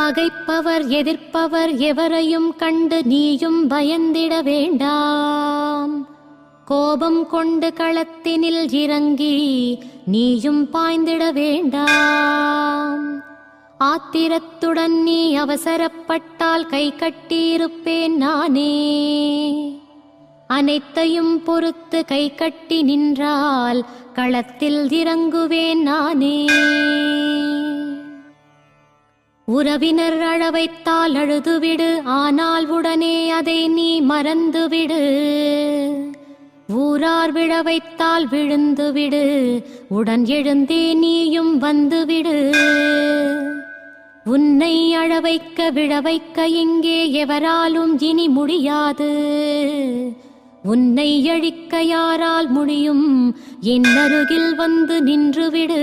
பகைப்பவர் எதிர்ப்பவர் எவரையும் கண்டு நீயும் பயந்திட வேண்டாம். கோபம் கொண்டு களத்தினில் இறங்கி நீயும் பாய்ந்திட வேண்டாம். ஆத்திரத்துடன் நீ அவசரப்பட்டால் கை கட்டியிருப்பேன் நானே. அனைத்தையும் பொறுத்து கை கட்டி நின்றால் களத்தில் இறங்குவேன் நானே. உறவினர் அழ வைத்தால் அழுதுவிடு, ஆனால் உடனே அதை நீ மறந்துவிடு. ஊரார் விழ வைத்தால் விழுந்துவிடு, உடன் எழுந்தே நீயும் வந்துவிடு. உன்னை அழ வைக்க விழ வைக்க இங்கே எவராலும் இனி முடியாது. உன்னை அழிக்க யாரால் முடியும்? என் அருகில் வந்து நின்றுவிடு.